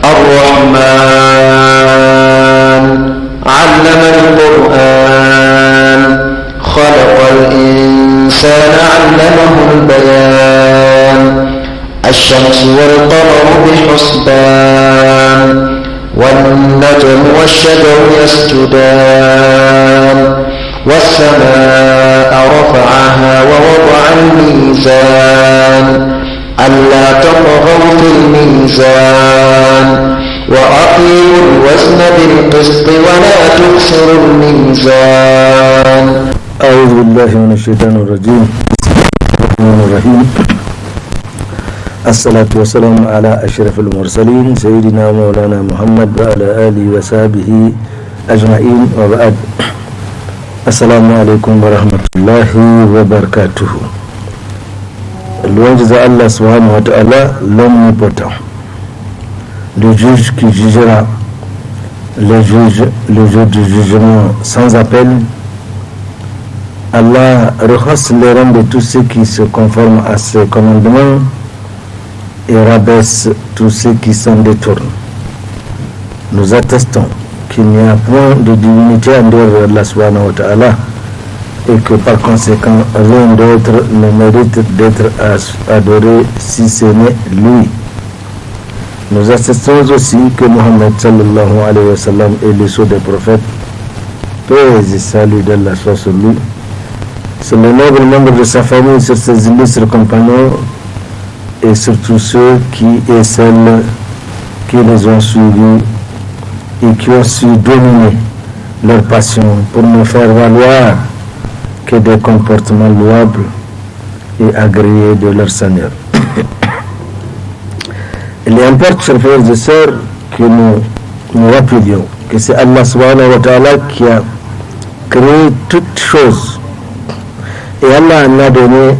الرحمن علم القرآن خلق الإنسان علمه البيان الشمس والقمر بحسبان والنجم والشجر يسجدان والسماء رفعها ووضع الميزان ألا تطغوا في الميزان وأقيموا الوزن بالقسط ولا تخسروا الميزان. أعوذ بالله من الشيطان الرجيم. بسم الله الرحمن الرحيم. الصلاة والسلام على أشرف المرسلين سيدنا مولانا محمد وعلى آله وصحبه أجمعين وبعد. السلام عليكم ورحمة الله وبركاته. Louange à Allah subhanahu wa ta'ala, l'omnipotent, le juge qui jugera, le juge du jugement sans appel. Allah rehausse les rangs de tous ceux qui se conforment à ses commandements et rabaisse tous ceux qui s'en détournent. Nous attestons qu'il n'y a point de divinité en dehors d'Allah subhanahu wa ta'ala et que par conséquent rien d'autre ne mérite d'être adoré si ce n'est lui. Nous attestons aussi que Muhammad sallallahu alayhi wa sallam est le sceau des prophètes, paix et salut d'Allah soit sur lui, sur les nobles membres de sa famille, sur ses illustres compagnons et sur tous ceux qui et celles qui les ont suivis et qui ont su dominer leur passion pour ne faire valoir que des comportements louables et agréés de leur Seigneur. Il importe, chers frères et sœurs, que nous rappelions que c'est Allah subhanahu wa ta'ala qui a créé toutes choses et Allah en a donné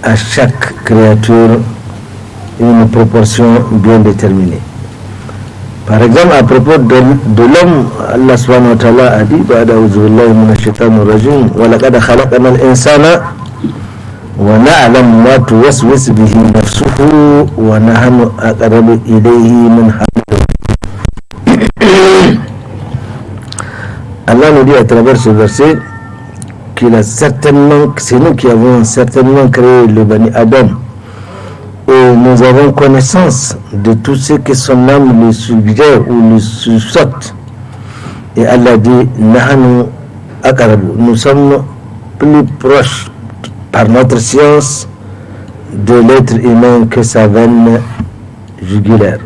à chaque créature une proportion bien déterminée. Par exemple, à propos de l'homme, Allah subhanahu wa ta'ala a dit ba'da a'udhu billahi minash shaitanir rajim wa laqad khalaqnal insana wa na'lamu ma tuwaswisu bihi nafsuhu wa nahnu aqrabu ilayhi min hablil warid. Allah nous dit à travers ce verset qu'il a certainement, c'est nous qui avons certainement créé le Bani Adam. Et nous avons connaissance de tout ce que son âme lui suggère ou lui saute. Et Allah dit, nous sommes plus proches par notre science de l'être humain que sa veine jugulaire.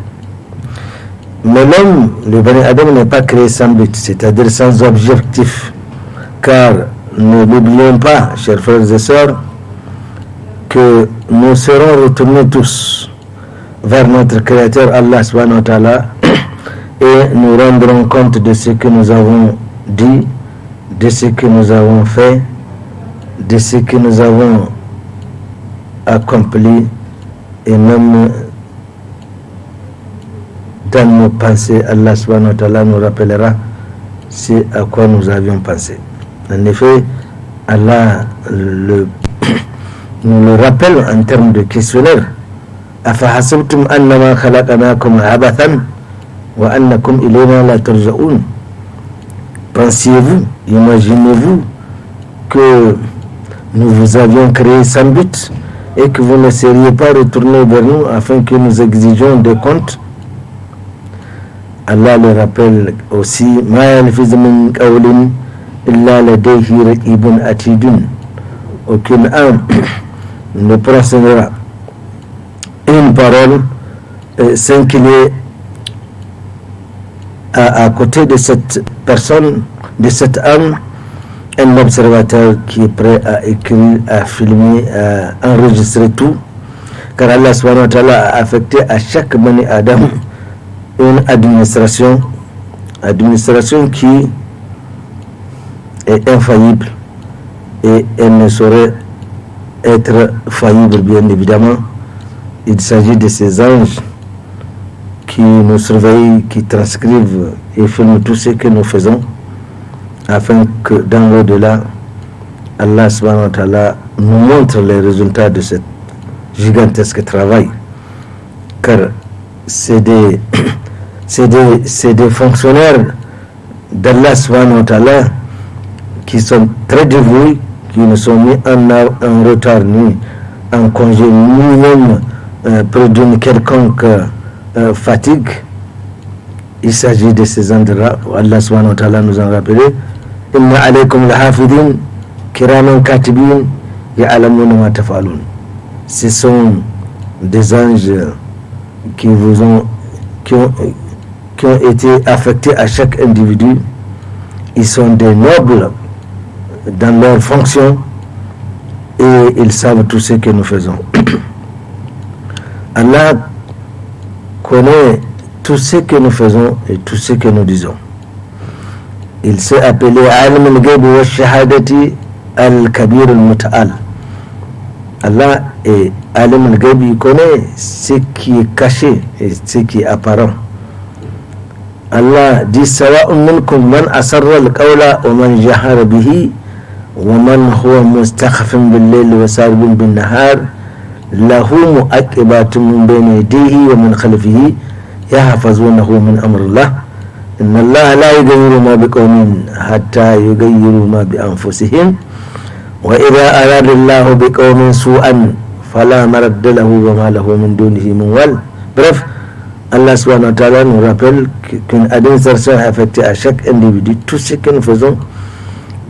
Mais l'homme, le Bani Adam, n'est pas créé sans but, c'est-à-dire sans objectif. Car ne l'oublions pas, chers frères et sœurs, que nous serons retournés tous vers notre Créateur Allah subhanahu wa ta'ala et nous rendrons compte de ce que nous avons dit, de ce que nous avons fait, de ce que nous avons accompli et même dans nos pensées, Allah subhanahu wa ta'ala nous rappellera ce à quoi nous avions pensé. En effet, Allah nous le rappelle en termes de questionnaire. Afahasibtum annama khalaqnakum abathan wa annakum ilayna la turja'un. Pensiez-vous, imaginez-vous que nous vous avions créé sans but et que vous ne seriez pas retournés vers nous afin que nous exigions des comptes? Allah le rappelle aussi, ma yalfizu min qawlin illa ladayhi raqibun atidun. Aucune âme ne prononcera une parole sans qu'il y ait à côté de cette personne, de cette âme, un observateur qui est prêt à écrire, à filmer, à enregistrer tout. Car Allah subhanahu wa ta'ala a affecté à chaque Bani Adam une administration qui est infaillible et elle ne saurait être faillible, bien évidemment. Il s'agit de ces anges qui nous surveillent, qui transcrivent et filment tout ce que nous faisons afin que dans l'au-delà, Allah subhanahu wa ta'ala nous montre les résultats de ce gigantesque travail, car c'est des c'est des fonctionnaires d'Allah subhanahu wa ta'ala qui sont très dévoués, qui ne sont ni en retard, ni en congé, ni même près d'une quelconque fatigue. Il s'agit de ces endroits où Allah subhanahu wa ta'ala nous a rappelé inna alaykum lahafidin kiraman katibin ya'lamuna ma taf'alun. Ce sont des anges qui ont été affectés à chaque individu. Ils sont des nobles dans leurs fonctions et ils savent tout ce que nous faisons. Allah connaît tout ce que nous faisons et tout ce que nous disons. Il s'est appelé Alim al-Ghayb wa Shahadati al-Kabir al-Muta'al. Allah est Alim al-Ghayb, il connaît ce qui est caché et ce qui est apparent. Allah dit Sawa'un minkum man asarra al-qawla wa man jahara bihi wa man huwa mustakhfin bil-layli wa saribun bin-nahar lahu mu'aqibatun min bayni yadayhi wa min khalfihi يحفظونه من أمر الله إن الله لا يغير ما بقوم حتى يغيروا ما بأنفسهم وإذا أراد الله بقوم سوءا فلا مرد له وما له من دونه من وال. Bref, Allah subhanahu wa ta'ala nous rappelle qu'une administration est affectée à chaque individu. Tout ce que nous faisons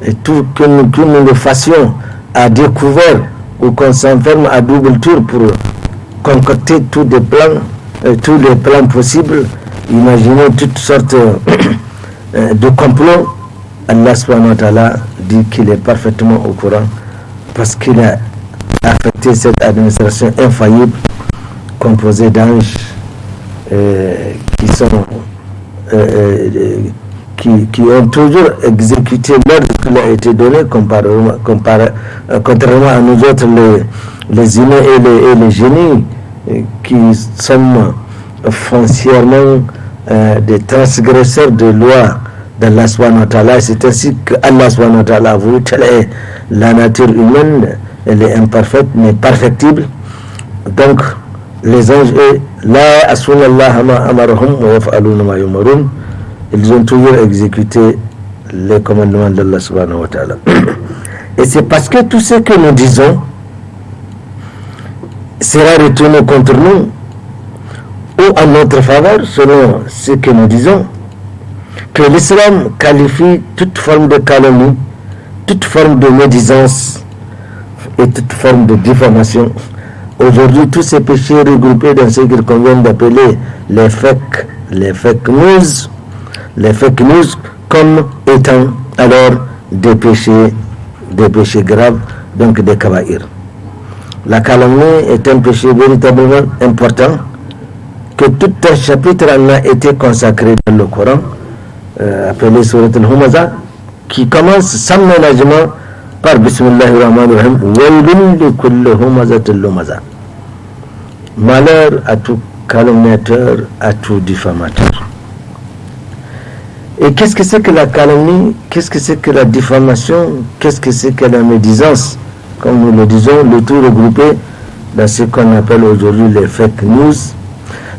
et tout que nous le fassions à découvert ou qu'on s'enferme à double tour pour concocter tous les plans possibles, imaginez toutes sortes de complots. Allah subhanahu wa ta'ala dit qu'il est parfaitement au courant parce qu'il a affecté cette administration infaillible composée d'anges qui ont toujours exécuté l'ordre qui leur a été donné, contrairement à nous autres les humains et les génies qui sommes foncièrement des transgresseurs de lois d'Allah subhanahu wa ta'ala. C'est ainsi que Allah subhanahu wa ta'ala a voulu. Telle est la nature humaine, elle est imparfaite mais perfectible. Donc les anges, la asuna Allah ma amarahum wa yaf'aluna ma yumarun, ils ont toujours exécuté les commandements d'Allah subhanahu wa ta'ala. Et c'est parce que tout ce que nous disons sera retourné contre nous ou en notre faveur selon ce que nous disons, que l'islam qualifie toute forme de calomnie, toute forme de médisance et toute forme de diffamation. Aujourd'hui, tous ces péchés regroupés dans ce qu'il convient d'appeler les fake news comme étant alors des péchés graves, donc des kabaïr. La calomnie est un péché véritablement important que tout un chapitre en a été consacré dans le Coran, appelé Surat al-Humaza, qui commence sans ménagement par Bismillahirrahmanirrahim, Waylun li kulli humazatin lumaza. Malheur à tout calomniateur, à tout diffamateur. Et qu'est-ce que c'est que la calomnie? Qu'est-ce que c'est que la diffamation? Qu'est-ce que c'est que la médisance? Comme nous le disons, le tout regroupé dans ce qu'on appelle aujourd'hui les fake news.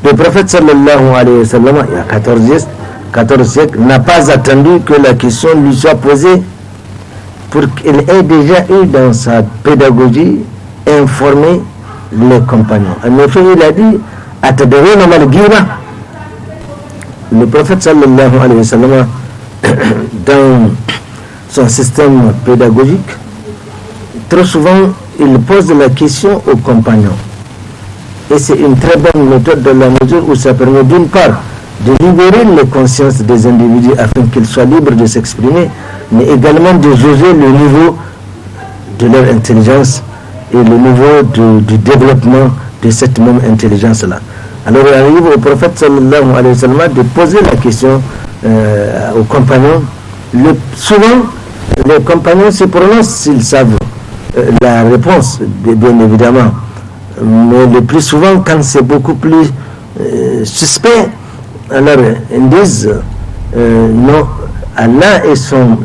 Le prophète sallallahu alayhi wa sallam, il y a 14 siècles, n'a pas attendu que la question lui soit posée pour qu'il ait déjà eu dans sa pédagogie informé les compagnons. En effet, il a dit Atadawuna mal ghira. Le prophète sallallahu alayhi wa sallam, dans son système pédagogique, très souvent, il pose la question aux compagnons. Et c'est une très bonne méthode dans la mesure où ça permet d'une part de libérer les consciences des individus afin qu'ils soient libres de s'exprimer, mais également de jauger le niveau de leur intelligence et le niveau du développement de cette même intelligence-là. Alors il arrive au prophète sallallahu alayhi wa sallam de poser la question aux compagnons. Souvent, les compagnons se prononcent s'ils savent la réponse, bien évidemment. Mais le plus souvent, quand c'est beaucoup plus suspect, alors ils disent non, Allah et son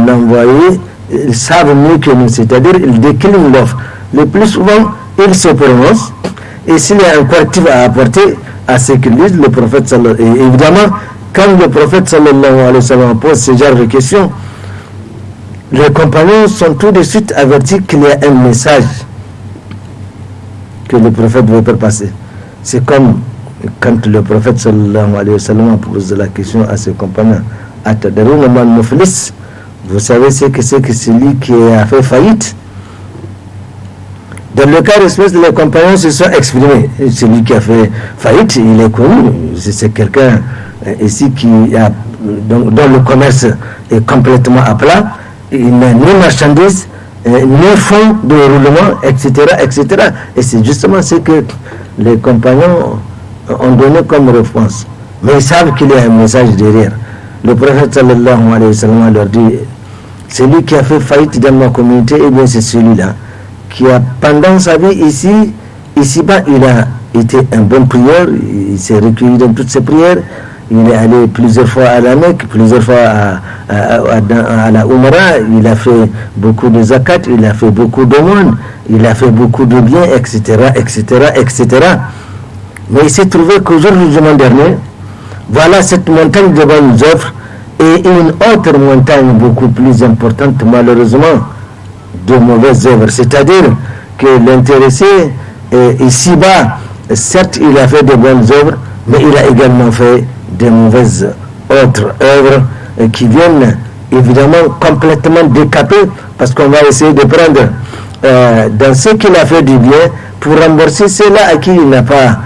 envoyé, ils savent mieux que nous, c'est-à-dire ils déclinent l'offre. Le plus souvent, ils se prononcent, et s'il y a un correctif à apporter, à ce qu'ils disent, le prophète sallallahu alayhi wa sallam. Et évidemment, quand le prophète sallallahu alayhi wa sallam pose ce genre de questions, les compagnons sont tout de suite avertis qu'il y a un message que le prophète veut faire passer. C'est comme quand le prophète sallallahu alayhi wa sallam pose la question à ses compagnons, Atadarouna man muflis, vous savez ce que c'est que celui qui a fait faillite? Dans le cas d'espèce, les compagnons se sont exprimés. Celui qui a fait faillite, il est connu. C'est quelqu'un ici qui a, dont le commerce est complètement à plat. Il n'a ni marchandises, ni fonds de roulement, etc., etc. Et c'est justement ce que les compagnons ont donné comme réponse. Mais ils savent qu'il y a un message derrière. Le prophète sallallahu alayhi wa sallam leur dit, celui qui a fait faillite dans ma communauté, eh bien c'est celui-là qui a, pendant sa vie ici-bas, il a été un bon prieur, il s'est recueilli dans toutes ses prières, il est allé plusieurs fois à la Mecque, plusieurs fois à la Umrah, il a fait beaucoup de zakat, il a fait beaucoup d'aumônes, il a fait beaucoup de biens, etc., etc., etc. Mais il s'est trouvé qu'au jour du jugement dernier, voilà cette montagne de bonnes œuvres et une autre montagne beaucoup plus importante, malheureusement, de mauvaises œuvres. C'est-à-dire que l'intéressé, ici-bas, certes, il a fait de bonnes œuvres, mais il a également fait de mauvaises autres œuvres qui viennent évidemment complètement décaper, parce qu'on va essayer de prendre dans ce qu'il a fait du bien pour rembourser ceux-là à qui il n'a pas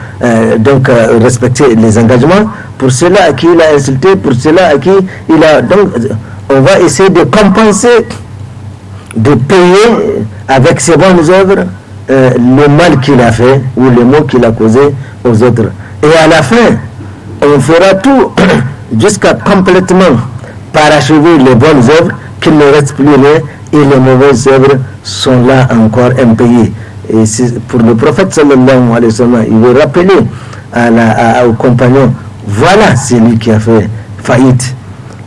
respecté les engagements, pour ceux-là à qui il a insulté, pour ceux-là à qui il a... Donc, on va essayer de compenser, de payer avec ses bonnes œuvres le mal qu'il a fait ou le maux qu'il a causé aux autres. Et à la fin, on fera tout jusqu'à complètement parachever les bonnes œuvres, qu'il ne reste plus rien, et les mauvaises œuvres sont là encore impayées. Et c'est pour le prophète sallallahu alayhi wa sallam, il veut rappeler aux compagnons, voilà celui qui a fait faillite.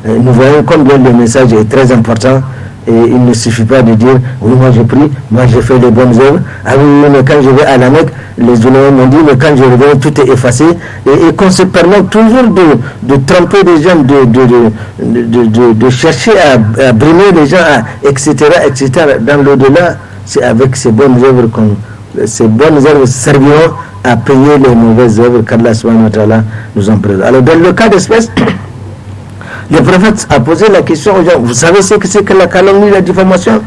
Nous voyons combien le message est très important. Et il ne suffit pas de dire, oui, moi j'ai pris, moi j'ai fait les bonnes œuvres. Ah oui, mais quand je vais à la Mecque, les oulémas m'ont dit, mais quand je reviens, tout est effacé. Et qu'on se permet toujours de tromper les gens, de chercher à brimer les gens, etc., etc. Dans l'au-delà, c'est avec ces bonnes œuvres ces bonnes œuvres serviront à payer les mauvaises œuvres qu'Allah subhanahu wa ta'ala nous en présente. Alors, dans le cas d'espèce, le prophète a posé la question aux gens, vous savez ce que c'est que la calomnie, la diffamation?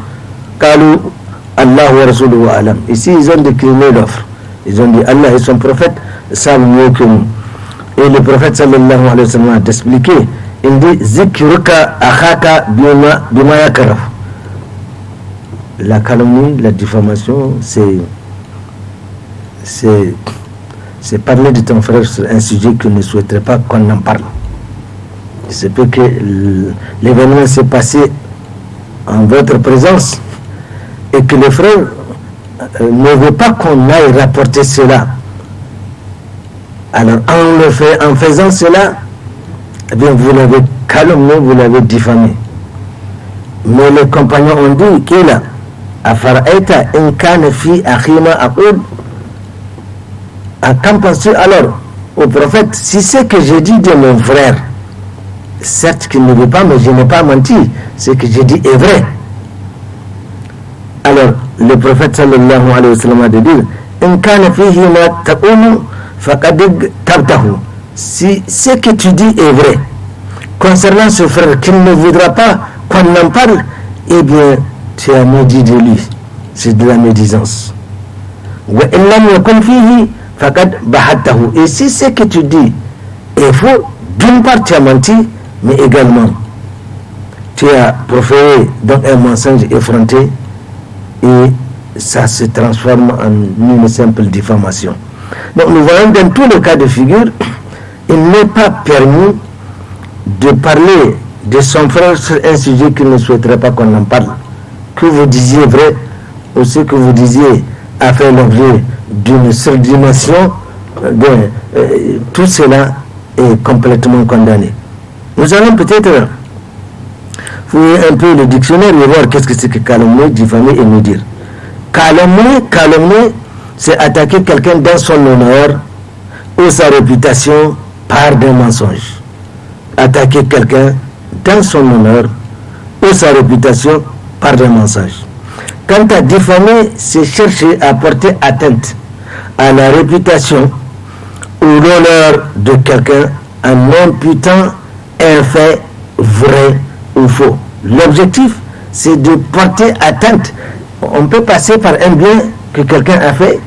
Kalou, Allah wa Rasuluhu alam. Ici, ils ont décliné l'offre. Ils ont dit, Allah et son prophète savent mieux que nous. Et le prophète sallallahu alayhi wa sallam a expliqué, il dit, zikruka akhaka bima yakaraf. La calomnie, la diffamation, c'est parler de ton frère sur un sujet qu'il ne souhaiterait pas qu'on en parle. Il se peut que l'événement s'est passé en votre présence et que le frère ne veut pas qu'on aille rapporter cela. Alors en faisant cela, eh bien vous l'avez calomnié, vous l'avez diffamé. Mais les compagnons ont dit qu'il a Afara'aita in kana fi akhima aqul. Qu'en penses-tu alors au prophète, si c'est que j'ai dit de mon frère, certes qu'il ne veut pas, mais je n'ai pas menti, ce que j'ai dit est vrai. Alors le prophète sallallahu alayhi wa sallam a dit, in kana fihi ma taqulu faqad tabtahu. Si ce que tu dis est vrai concernant ce frère qu'il ne voudra pas qu'on en parle, eh bien tu as maudit de lui, c'est de la médisance. Wa in lam yakun fihi faqad bahatahu. Et si ce que tu dis est faux, d'une part tu as menti, mais également tu as proféré donc un mensonge effronté, et ça se transforme en une simple diffamation. Donc nous voyons dans tous les cas de figure, il n'est pas permis de parler de son frère sur un sujet qu'il ne souhaiterait pas qu'on en parle. Que vous disiez vrai ou ce que vous disiez a fait l'objet d'une surdimension, tout cela est complètement condamné. Nous allons peut-être fouiller un peu le dictionnaire et voir qu'est-ce que c'est que calomnier, diffamer et médire. Calomnier, c'est attaquer quelqu'un dans son honneur ou sa réputation par des mensonges. Attaquer quelqu'un dans son honneur ou sa réputation par des mensonges. Quant à diffamer, c'est chercher à porter atteinte à la réputation ou l'honneur de quelqu'un en imputant un fait vrai ou faux. L'objectif, c'est de porter atteinte. On peut passer par un bien que quelqu'un a fait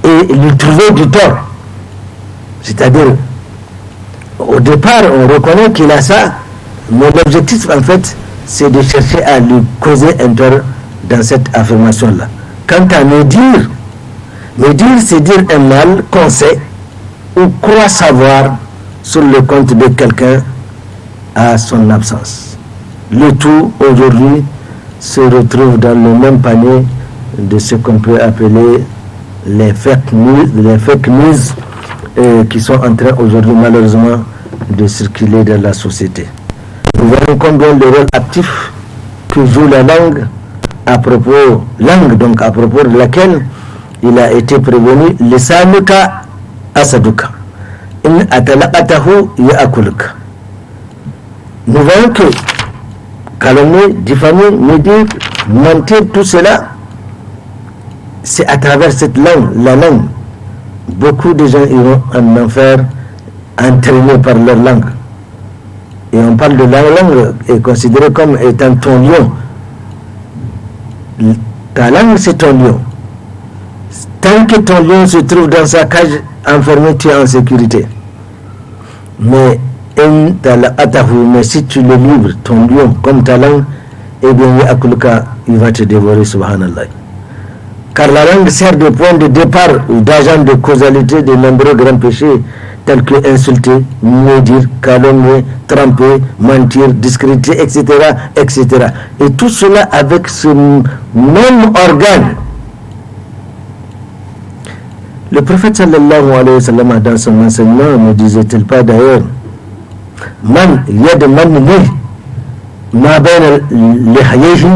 et lui trouver du tort. C'est-à-dire, au départ, on reconnaît qu'il a ça, mais l'objectif, en fait, c'est de chercher à lui causer un tort dans cette affirmation-là. Quant à médire, c'est dire un mal qu'on sait ou croit savoir sur le compte de quelqu'un à son absence. Le tout, aujourd'hui, se retrouve dans le même panier de ce qu'on peut appeler les fake news qui sont en train aujourd'hui, malheureusement, de circuler dans la société. Nous voyons combien le rôle actif que joue la langue à propos de laquelle il a été prévenu lisanuka asaduka in atalaqatahu ya'kuluka. Nous voyons que calomnier, diffamer, médire, mentir, tout cela, c'est à travers cette langue, la langue. Beaucoup de gens iront en enfer entraînés par leur langue. Et on parle de la langue est considérée comme étant ton lion. Ta langue, c'est ton lion. Tant que ton lion se trouve dans sa cage enfermé, tu es en sécurité. Mais si tu le livres, ton lion, comme ta langue, eh bien, il va te dévorer, subhanallah. Car la langue sert de point de départ ou d'agent de causalité de nombreux grands péchés tels que insulter, médire, calomnier, tromper, mentir, discréditer, etc., etc. Et tout cela avec ce même organe. Le prophète sallallahu alayhi wa sallam, dans son enseignement, ne disait-il pas d'ailleurs, man yad man li ma bayna lihayhi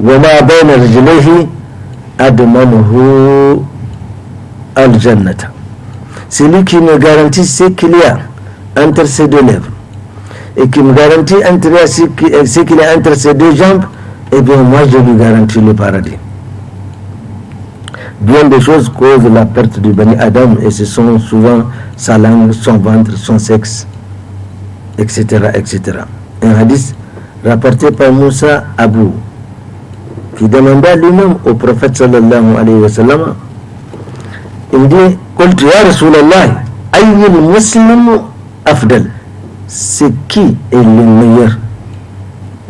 wa ma bayna rijlayhi admanuhu al-jannata. C'est lui qui me garantit ce qu'il y a entre ses deux lèvres et qui me garantit ce qu'il y a entre ses deux jambes, et bien moi je lui garantis le paradis. Bien des choses causent la perte du Bani Adam, et ce sont souvent sa langue, son ventre, son sexe, etc., etc. Un hadith rapporté par Moussa Abou, qui demanda lui-même au prophète sallallahu alayhi wa sallam, il dit, قلت يا رسول الله أي المسلم أفضل? C'est qui est le meilleur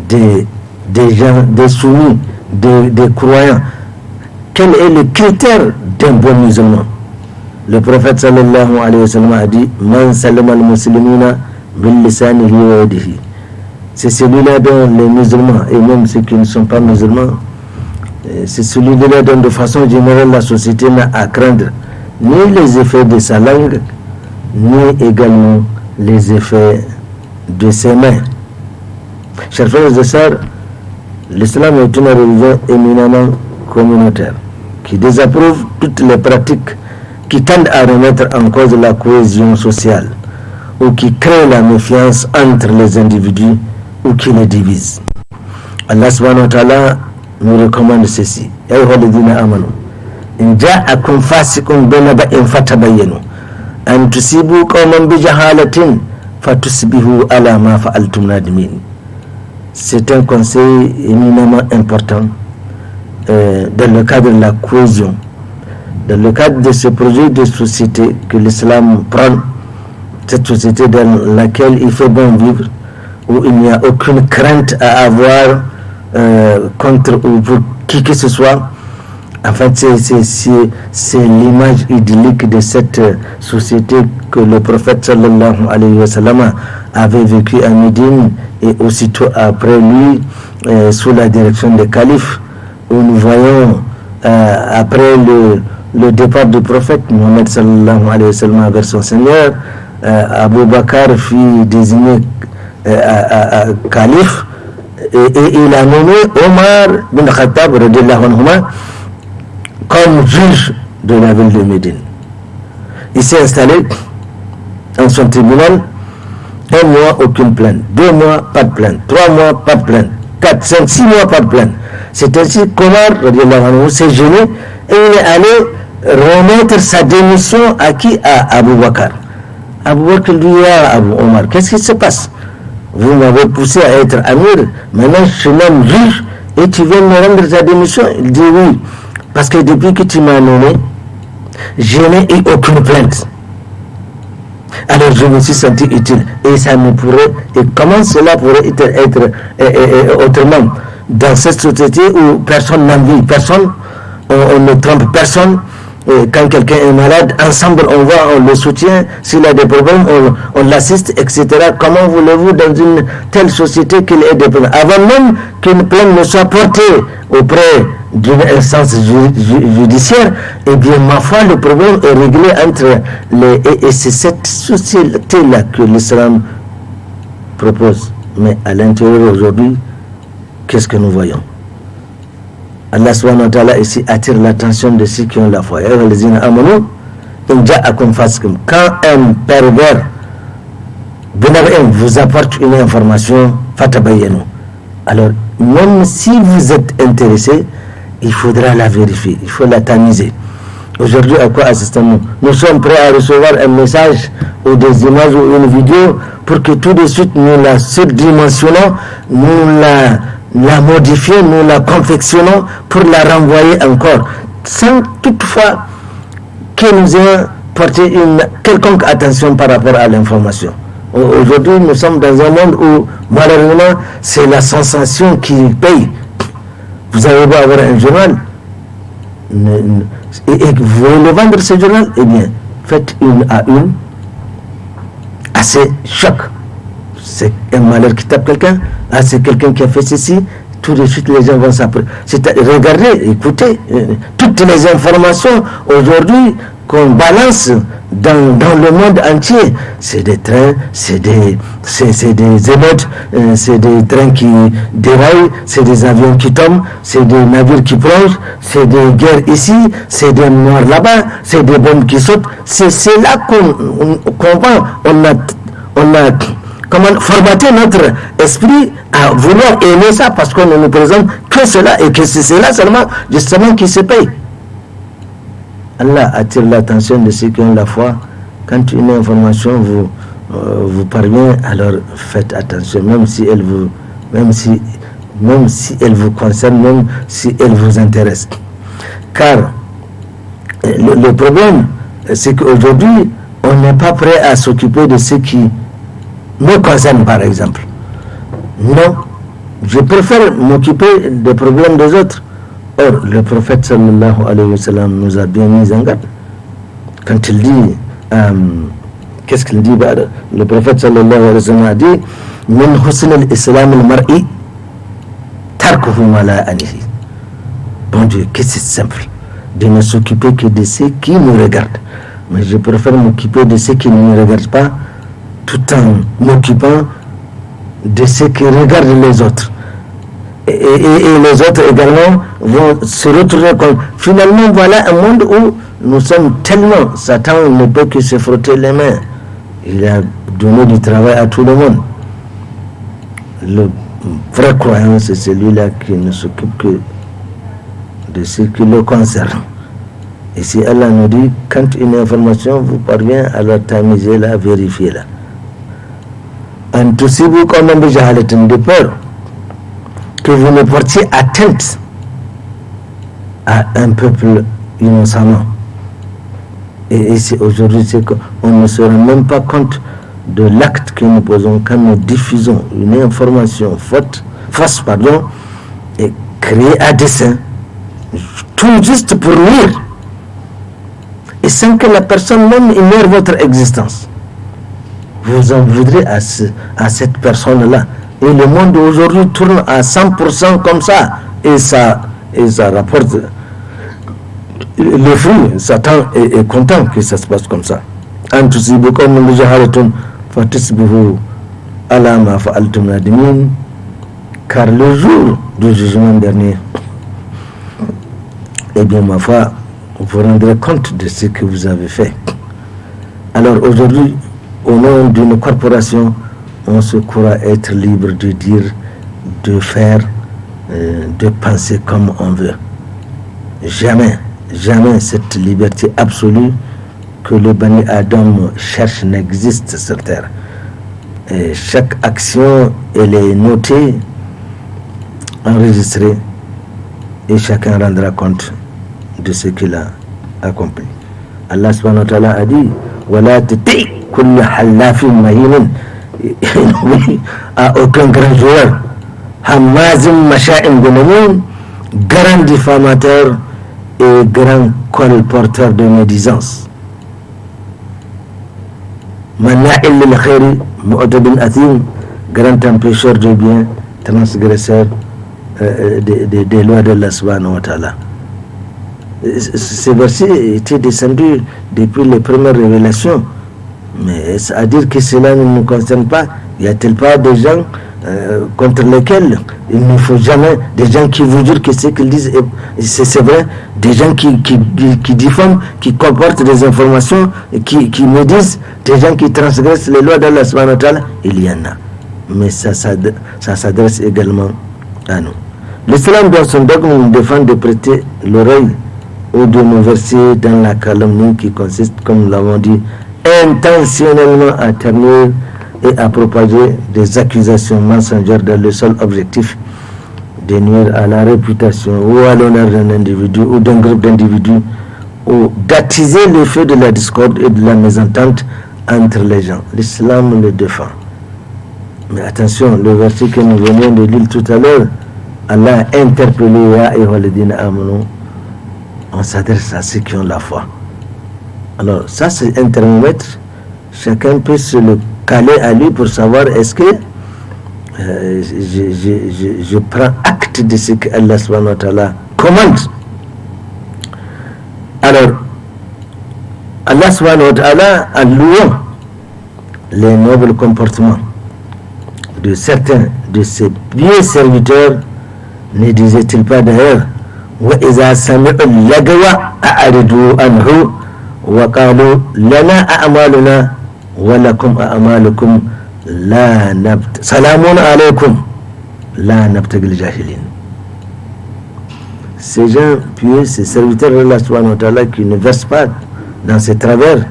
des gens, des soumis, des croyants? Quel est le critère d'un bon musulman? Le prophète sallallahu alayhi wa sallam a dit, Man salama al-muslimina bil lisanihi wa yadihi. C'est celui-là dont les musulmans, et même ceux qui ne sont pas musulmans, c'est celui-là dont de façon générale la société n'a à craindre ni les effets de sa langue, ni également les effets de ses mains. Chers frères et sœurs, l'islam est une religion éminemment communautaire qui désapprouve toutes les pratiques qui tendent à remettre en cause la cohésion sociale ou qui créent la méfiance entre les individus ou qui les divisent. Allah subhanahu wa ta'ala nous recommande ceci. Ayyuhalladhina amanu in ja'akum fasiqun binaba'in fatabayyanu an tusibu qauman bijahalatin fatusbihu ala ma fa'altum nadimin. C'est un conseil éminemment important dans le cadre de la cohésion, dans le cadre de ce projet de société que l'islam prend, cette société dans laquelle il fait bon vivre, où il n'y a aucune crainte à avoir contre ou pour qui que ce soit. En fait, c'est l'image idyllique de cette société que le prophète sallallahu alayhi wa sallam avait vécu à Médine, et aussitôt après lui, sous la direction des califes, où nous voyons après le départ du prophète Mohammed sallallahu alayhi wa sallam vers son Seigneur, Abu Bakr fut désigné calife, et il a nommé Omar bin Khattab radiyallahu anhuma comme juge de la ville de Médine. Il s'est installé dans son tribunal. 1 mois, aucune plainte. 2 mois, pas de plainte. 3 mois, pas de plainte. 4, 5, 6 mois, pas de plainte. C'est ainsi qu'Omar s'est gêné et il est allé remettre sa démission à qui? À Abou Bakr. Abou Bakr lui dit à Abou Omar, qu'est-ce qui se passe? Vous m'avez poussé à être amir, maintenant je suis même juge et tu viens me rendre ta démission? Il dit oui, parce que depuis que tu m'as nommé, je n'ai eu aucune plainte. Alors je me suis senti utile et ça ne pourrait, et comment cela pourrait être autrement dans cette société où personne n'envie personne, on ne trompe personne. Quand quelqu'un est malade, ensemble on va, on le soutient, s'il a des problèmes, on l'assiste, etc. Comment voulez-vous dans une telle société qu'il ait des problèmes? Avant même qu'une plainte ne soit portée auprès d'une instance judiciaire, eh bien ma foi, le problème est réglé entre les... Et c'est cette société-là que l'islam propose. Mais à l'intérieur aujourd'hui, qu'est-ce que nous voyons? Allah subhanahu wa ta'ala ici attire l'attention de ceux qui ont la foi. Quand un pervers vous apporte une information, fatabayyanu. Alors, même si vous êtes intéressé, il faudra la vérifier, il faut la tamiser. Aujourd'hui, à quoi assistons-nous? Nous sommes prêts à recevoir un message ou des images ou une vidéo pour que tout de suite nous la surdimensionnons, nous la modifions, nous la confectionnons pour la renvoyer encore, sans toutefois que nous ayons porté une quelconque attention par rapport à l'information. Aujourd'hui, nous sommes dans un monde où, malheureusement, c'est la sensation qui paye. Vous avez beau avoir un journal, et vous voulez le vendre, ce journal, eh bien, faites une à une, assez choc. C'est un malheur qui tape quelqu'un, c'est quelqu'un qui a fait ceci, tout de suite les gens vont s'appeler. Regardez, écoutez, toutes les informations aujourd'hui qu'on balance dans le monde entier, c'est des trains, c'est des émeutes, c'est des trains qui déraillent, c'est des avions qui tombent, c'est des navires qui plongent, c'est des guerres ici, c'est des morts là-bas, c'est des bombes qui sautent. C'est là qu'on va, on a comment formater notre esprit à vouloir aimer ça parce qu'on ne nous présente que cela et que c'est cela seulement justement qui se paye. Allah attire l'attention de ceux qui ont la foi. Quand une information vous parvient, alors faites attention, même si elle vous concerne, même si elle vous intéresse. Car le problème, c'est qu'aujourd'hui, on n'est pas prêt à s'occuper de ce qui me concerne, par exemple. Non, je préfère m'occuper des problèmes des autres. Or, le prophète sallallahu alayhi wa sallam nous a bien mis en garde. Quand il dit, qu'est-ce qu'il dit? Le prophète sallallahu alayhi wa sallam a dit, min husn al-islam al-mar'i tarkuhu ma la anihi. Bon Dieu, que c'est simple de ne s'occuper que de ceux qui nous regardent. Mais je préfère m'occuper de ceux qui ne me regardent pas, tout en m'occupant de ceux qui regardent les autres. Et les autres également vont se retrouver comme... Finalement, voilà un monde où nous sommes tellement... Satan ne peut que se frotter les mains. Il a donné du travail à tout le monde. Le vrai croyant, c'est celui-là qui ne s'occupe que de ce qui le concerne. Et si Allah nous dit, quand une information vous parvient, alors tamisez-la, vérifiez-la. En tout si vous comme de peur que vous ne portiez atteinte à un peuple innocemment. Et c'est aujourd'hui, c'est qu'on ne se rend même pas compte de l'acte que nous posons quand nous diffusons une information fausse, et créée à dessein, tout juste pour nuire, et sans que la personne même ignore votre existence. Vous en voudrez à cette personne-là. Et le monde aujourd'hui tourne à 100% comme ça. Et ça rapporte le fruit. Satan est content que ça se passe comme ça. Car le jour du jugement dernier, eh bien ma foi, vous vous rendrez compte de ce que vous avez fait. Alors aujourd'hui, au nom d'une corporation, on se croit être libre de dire, de faire, de penser comme on veut. Jamais cette liberté absolue que le Bani Adam cherche n'existe sur terre. Et chaque action, elle est notée, enregistrée, et chacun rendra compte de ce qu'il a accompli. Allah subhanahu wa ta'ala a dit wala tuti kullu halafin mahin, à aucun grand joueur, hamazin masha'in binamin, grand diffamateur et grand colporteur de médisance. Mana'il lil khairi mu'tadin athim, grand empêcheur de bien, transgresseur des lois d'Allah subhanahu wa ta'ala. Ces versets étaient descendus depuis les premières révélations, mais c'est-à-dire que cela ne nous concerne pas. Y a-t-il pas des gens contre lesquels il ne faut jamais, des gens qui vous disent que ce qu'ils disent c'est vrai, des gens qui diffament, qui comportent des informations, qui médisent, des gens qui transgressent les lois d'Allah subhanahu wa ta'ala? Il y en a, mais ça s'adresse également à nous. L'islam dans son dogme nous défend de prêter l'oreille ou de nous verser dans la calomnie qui consiste, comme nous l'avons dit, intentionnellement à ternir et à propager des accusations mensongères dans le seul objectif de nuire à la réputation ou à l'honneur d'un individu ou d'un groupe d'individus, ou d'attiser le feu de la discorde et de la mésentente entre les gens. L'islam le défend. Mais attention, le verset que nous venions de lire tout à l'heure, Allah a interpellé Ya ayyuhalladhina amanu, on s'adresse à ceux qui ont la foi. Alors ça c'est un thermomètre, chacun peut se le caler à lui pour savoir est-ce que je prends acte de ce que Allah subhanahu wa ta'ala commande. Alors Allah subhanahu wa ta'ala, en louant les nobles comportements de certains de ses pieux serviteurs, ne disait-il pas d'ailleurs وَإِذَا سَمِعُوا اللَّغْوَ أَعْرِضُوا عَنْهُ وَقَالُوا لَنَا أَعْمَالُنَا وَلَكُمْ أَعْمَالُكُمْ سَلَامٌ عَلَيْكُمْ لَا نَبْتَغِي الْجَاهِلِينَ. Ces gens pieux, ces serviteurs de Allah subhanahu wa ta'ala qui ne versent pas dans ces travers,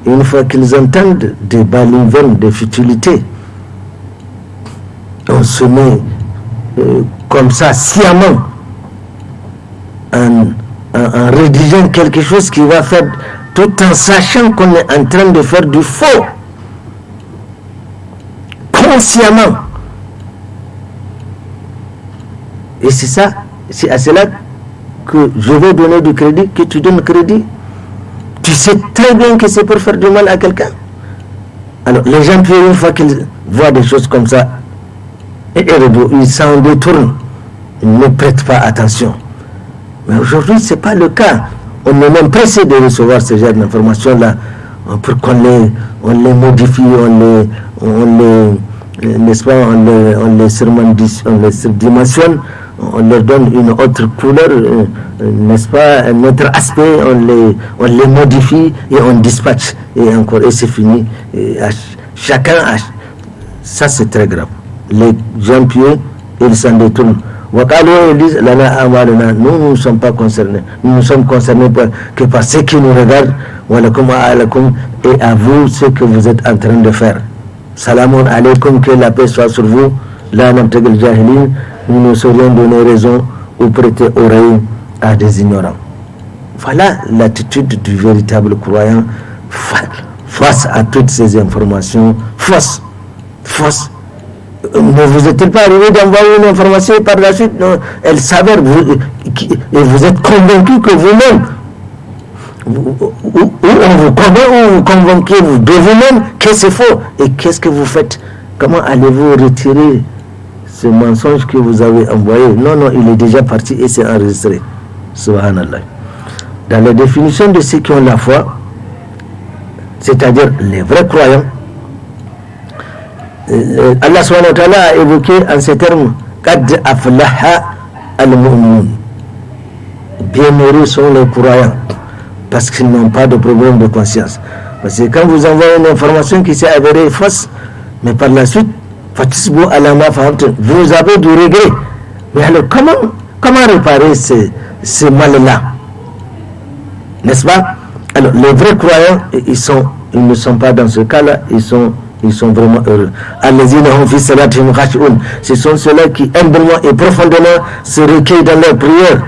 une fois qu'ils entendent des balivernes, des futilités, on se met comme ça sciemment en rédigeant quelque chose qui va faire, tout en sachant qu'on est en train de faire du faux, consciemment. Et c'est ça, c'est à cela que je vais donner du crédit, que tu donnes crédit. Tu sais très bien que c'est pour faire du mal à quelqu'un. Alors les gens, une fois qu'ils voient des choses comme ça, ils s'en détournent, ils ne prêtent pas attention. Mais aujourd'hui, ce n'est pas le cas. On est même pressé de recevoir ce genre d'informations-là pour qu'on les modifie, n'est-ce pas, on les surdimensionne, on leur donne une autre couleur, n'est-ce pas, un autre aspect, on les modifie et on dispatche. Et encore, et c'est fini. Et ça, c'est très grave. Les gens pieux, ils s'en détournent. Ils disent, nous ne sommes pas concernés. Nous ne sommes concernés que par ce qui nous regarde. Et à vous, ce que vous êtes en train de faire. Salamun alaykum, que la paix soit sur vous. La nabtagil jahilin, nous ne saurions donner raison ou prêter oreille à des ignorants. Voilà l'attitude du véritable croyant face à toutes ces informations fausses. Ne vous est-il pas arrivé d'envoyer une information et par la suite, non, elle s'avère, et vous êtes convaincu que vous-même, ou on vous convainc, ou vous convainquez de vous-même que c'est faux. Et qu'est-ce que vous faites? Comment allez-vous retirer ce mensonge que vous avez envoyé? Non, il est déjà parti et c'est enregistré. Subhanallah. Dans la définition de ceux qui ont la foi, c'est-à-dire les vrais croyants, Allah subhanahu wa ta'ala a évoqué en ces termes qad aflaha al-mu'minun, bienheureux sont les croyants parce qu'ils n'ont pas de problème de conscience. Parce que quand vous envoyez une information qui s'est avérée fausse, mais par la suite, vous avez du regret. Mais alors, comment réparer ce mal-là? N'est-ce pas? Alors, les vrais croyants, ils ne sont pas dans ce cas-là, ils sont vraiment heureux. Ce sont ceux-là qui humblement et profondément se recueillent dans leur prière.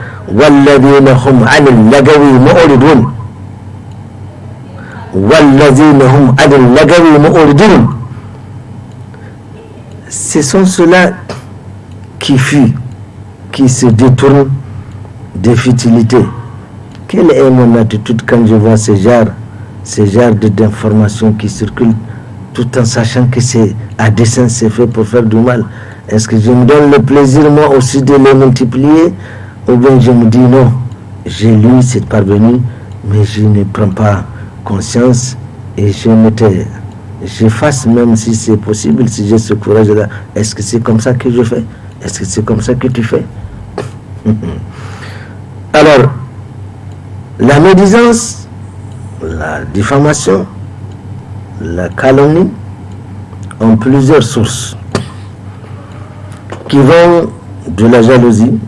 Ce sont ceux-là qui fuient, qui se détournent des futilités. Quelle est mon attitude quand je vois ce genre d'informations qui circulent, tout en sachant que c'est à dessein, c'est fait pour faire du mal? Est-ce que je me donne le plaisir moi aussi de les multiplier, ou bien je me dis non, j'ai lu, c'est parvenu, mais je ne prends pas conscience et je me tais. J'efface, même si c'est possible, si j'ai ce courage-là. Est-ce que c'est comme ça que je fais? Est-ce que c'est comme ça que tu fais? Alors, la médisance, la diffamation, la calomnie ont plusieurs sources qui vont de la jalousie,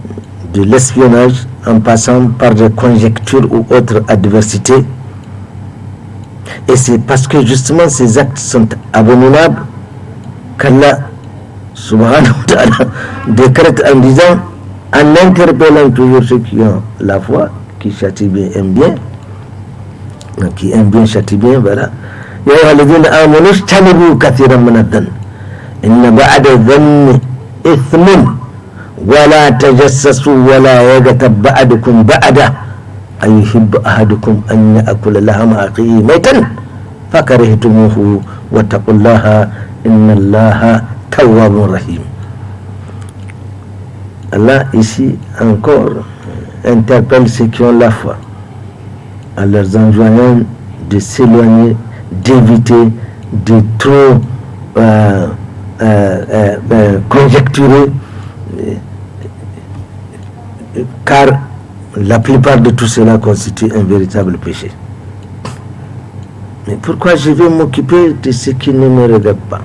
de l'espionnage, en passant par des conjectures ou autres adversités. Et c'est parce que justement ces actes sont abominables qu'Allah subhanahu wa ta'ala décrète en disant, en interpellant toujours ceux qui ont la foi, qui châtient bien, aiment bien, qui aiment bien, châtient bien, voilà. Ya ayyuhalladhina amanu ijtanibu kathiran min adh-dhann inna ba'da dhanni ithmun wa la tajassasu wa la yaghtab ba'dukum ba'da ayuhibbu ahadukum an ya'kula lahma akhihi maytan fakarihtumuhu wattaqullaha innallaha tawwabur rahim. Allah ici encore interpelle ceux qui ont la foi en leur enjoignant de s'éloigner, d'éviter de trop conjecturer, car la plupart de tout cela constitue un véritable péché. Mais pourquoi je vais m'occuper de ce qui ne me regarde pas?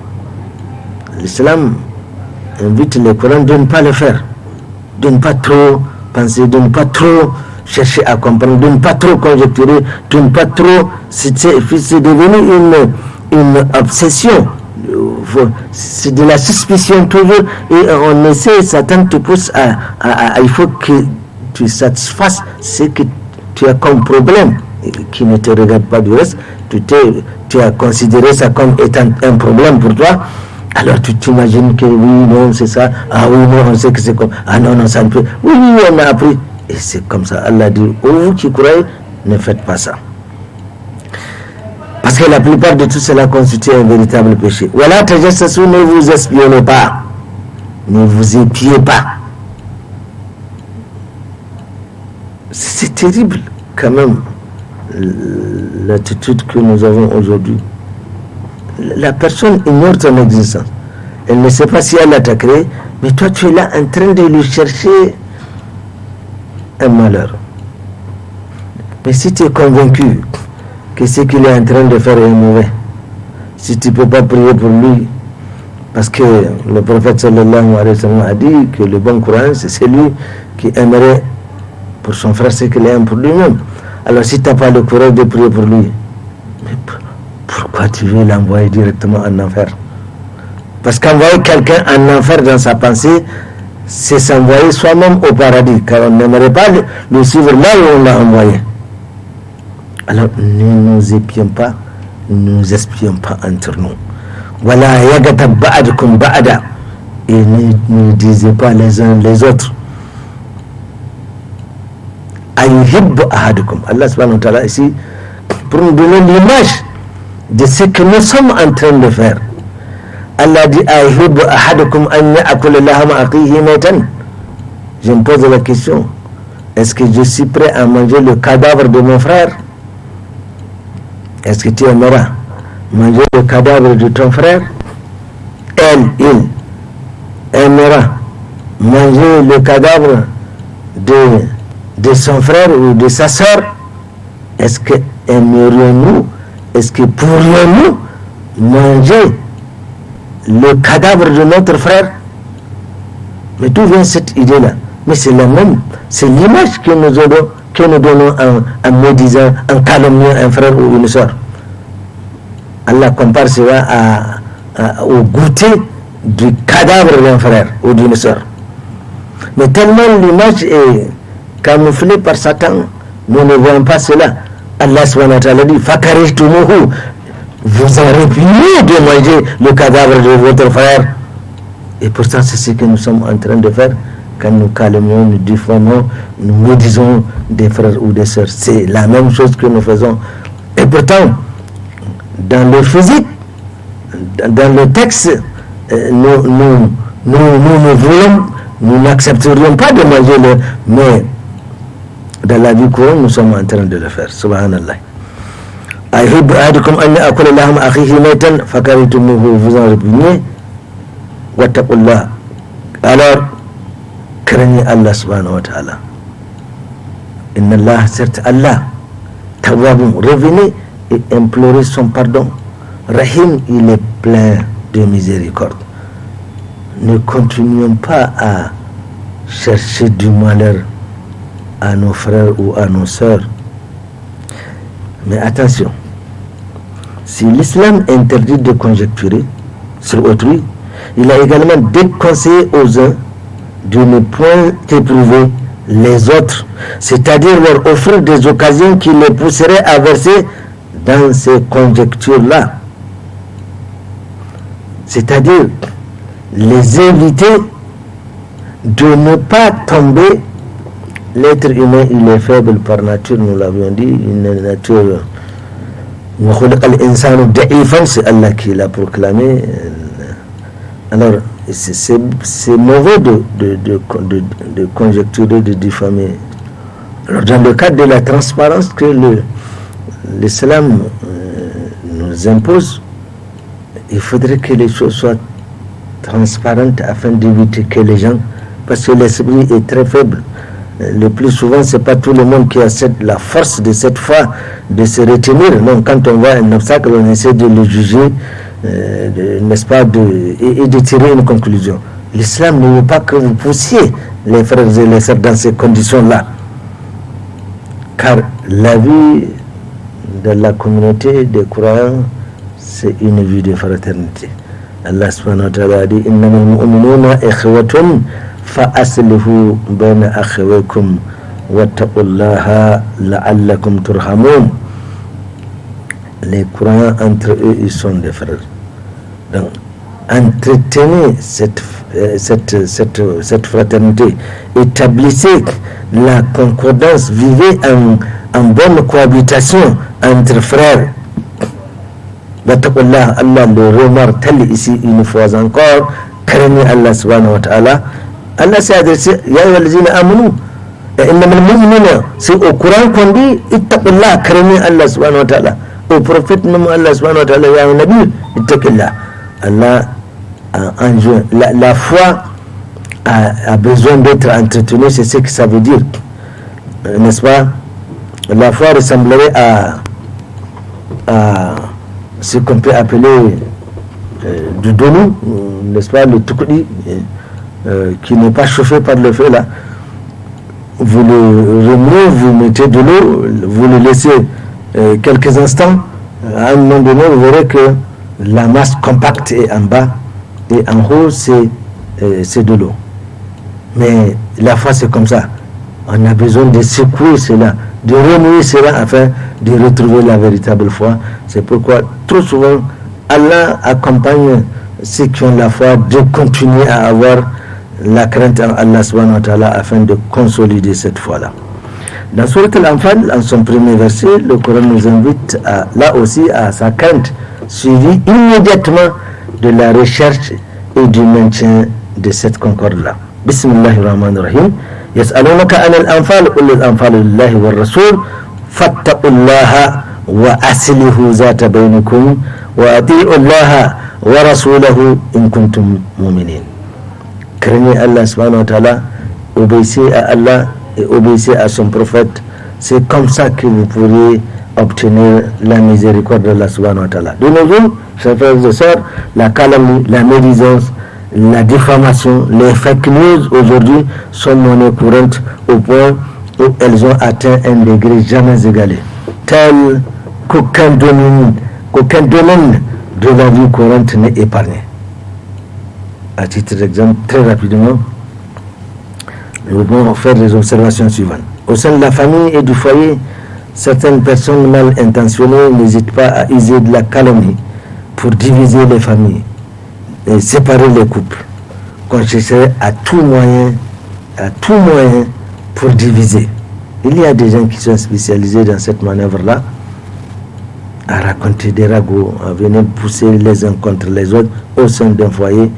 L'islam invite les Corans de ne pas le faire, de ne pas trop penser, de ne pas trop chercher à comprendre, de ne pas trop conjecturer, de ne pas trop... C'est devenu une obsession, c'est de la suspicion toujours, et on essaie, Satan te pousse à il faut que tu satisfasses ce que tu as comme problème, qui ne te regarde pas du reste. Tu as considéré ça comme étant un problème pour toi. Alors tu t'imagines que oui, non, c'est ça. Ah oui, non, on sait que c'est comme... Ah non, non, ça ne peut... Oui, on a appris. Et c'est comme ça. Allah dit, vous qui croyez, ne faites pas ça. Parce que la plupart de tout cela constitue un véritable péché. Voilà, tajassasu, ne vous espionnez pas. Ne vous épiez pas. C'est terrible, quand même, l'attitude que nous avons aujourd'hui. La personne ignore ton existence. Elle ne sait pas si elle t'a créé, mais toi tu es là en train de lui chercher un malheur. Mais si tu es convaincu que ce qu'il est en train de faire est mauvais, si tu ne peux pas prier pour lui, parce que le prophète sallallahu alayhi wa sallam a dit que le bon croyant c'est celui qui aimerait pour son frère ce qu'il aime pour lui-même. Alors si tu n'as pas le courage de prier pour lui, mais pourquoi tu veux l'envoyer directement en enfer? Parce qu'envoyer quelqu'un en enfer dans sa pensée, c'est s'envoyer soi-même au paradis, car on n'aimerait pas le suivre là où on l'a envoyé. Alors ne nous épions pas, ne nous espions pas entre nous. Voilà, yagatab ba'adukum ba'ada, et ne disez pas les uns les autres. Ayuhibbu ahadukum. Allah subhanahu wa ta'ala ici pour nous donner l'image de ce que nous sommes en train de faire. Allah dit ayuhibbu ahadukum an ya'kula lahma akhihi maytan. Je me pose la question, est-ce que je suis prêt à manger le cadavre de mon frère? Est-ce que tu aimeras manger le cadavre de ton frère? Il aimera manger le cadavre de son frère ou de sa soeur? Est-ce que aimerions-nous est-ce que pourrions-nous manger le cadavre de notre frère? Mais d'où vient cette idée-là? Mais c'est la même, c'est l'image que nous donnons en médisant, en calomniant un frère ou une soeur. Allah compare cela au goûter du cadavre d'un frère ou d'une soeur. Mais tellement l'image est camouflée par Satan, nous ne voyons pas cela. Allah subhanahu wa ta'ala dit Fakarejtumuhu, vous en répugnez de manger le cadavre de votre frère. Et pourtant, c'est ce que nous sommes en train de faire quand nous calomnions, nous diffamons, nous maudisons des frères ou des sœurs. C'est la même chose que nous faisons. Et pourtant, dans le physique, dans le texte, nous voulons, nous n'accepterions pas de manger le, mais dans la vie courante, nous sommes en train de le faire. Subhanallah. Ahib ahadukum an ya'kula lahma akhihi maytan fakarhtumuhu, vous en répugnez. Wattaqullah. Alors, craignez Allah subhanahu wa ta'ala. Inna Allah, certes Allah, tawwabun, revenez et implorez son pardon. Rahim, il est plein de miséricorde. Ne continuons pas à chercher du malheur à nos frères ou à nos sœurs. Mais attention, si l'islam interdit de conjecturer sur autrui, il a également déconseillé aux uns de ne point éprouver les autres, c'est-à-dire leur offrir des occasions qui les pousseraient à verser dans ces conjectures-là. C'est-à-dire les éviter de ne pas tomber. L'être humain, il est faible par nature, nous l'avions dit, une nature. C'est Allah qui l'a proclamé. Alors, c'est mauvais de conjecturer, de diffamer. Alors, dans le cadre de la transparence que l'islam nous impose, il faudrait que les choses soient transparentes afin d'éviter que les gens, parce que l'esprit est très faible. Le plus souvent, c'est pas tout le monde qui a la force de cette foi de se retenir. Donc, quand on voit un obstacle, on essaie de le juger, n'est-ce pas, et de tirer une conclusion. L'islam ne veut pas que vous poussiez les frères et les sœurs dans ces conditions-là. Car la vie de la communauté des croyants, c'est une vie de fraternité. Allah subhanahu wa ta'ala a dit innamal mu'minuna ikhwatun fa aslihu bayna akhawaykum wattaqullaha la'allakum turhamun. Les croyants entre eux, ils sont des frères. Donc, entretenez cette fraternité, établissez la concordance, vivez en bonne cohabitation entre frères. Wattaqullah, Allah le remartèle ici une fois encore, craignez Allah subhanahu wa ta'ala. Allah s'est adressé, ya ayyuhallazina amanu, innamal mu'minuna, c'est au Coran qu'on dit, ittaqullah, craignez Allah subhanahu wa ta'ala. Au prophète même Allah subhanahu wa ta'ala, ya nabi, ittaqillah. Allah a enjoint, la foi a besoin d'être entretenue, c'est ce que ça veut dire, n'est-ce pas? La foi ressemblerait à ce qu'on peut appeler du donou, n'est-ce pas, le tukudi, qui n'est pas chauffé par le feu là. Vous le remuez, vous mettez de l'eau, vous le laissez quelques instants, à un moment donné vous verrez que la masse compacte est en bas et en haut c'est de l'eau. Mais la foi c'est comme ça, on a besoin de secouer cela, de remuer cela afin de retrouver la véritable foi. C'est pourquoi trop souvent Allah accompagne ceux qui ont la foi de continuer à avoir la crainte en Allah subhanahu wa ta'ala afin de consolider cette foi-là. Dans Surat Al-Anfal, en son premier verset, le Coran nous invite là aussi à sa crainte, suivie immédiatement de la recherche et du maintien de cette concorde-là. Bismillahirrahmanirrahim. Yas'alunaka anil anfal, qul al-anfalu lillahi war rasul, fattaqullaha wa aslihu zata bainakum wa ati'u allaha wa rasulahu in kuntum mu'minin. Craignez Allah subhanahu wa ta'ala, obéissez à Allah et obéissez à son prophète. C'est comme ça que vous pourriez obtenir la miséricorde d'Allah subhanahu wa ta'ala. De nos jours, chers frères et sœurs, la calomnie, la médisance, la diffamation, les fake news aujourd'hui sont monnaie courante au point où elles ont atteint un degré jamais égalé, tel qu'aucun domaine de la vie courante n'est épargné. À titre d'exemple, très rapidement, nous pouvons faire les observations suivantes. Au sein de la famille et du foyer, certaines personnes mal intentionnées n'hésitent pas à user de la calomnie pour diviser les familles et séparer les couples, qu'on chercherait à tout moyen pour diviser. Il y a des gens qui sont spécialisés dans cette manœuvre-là, à raconter des ragots, à venir pousser les uns contre les autres au sein d'un foyer.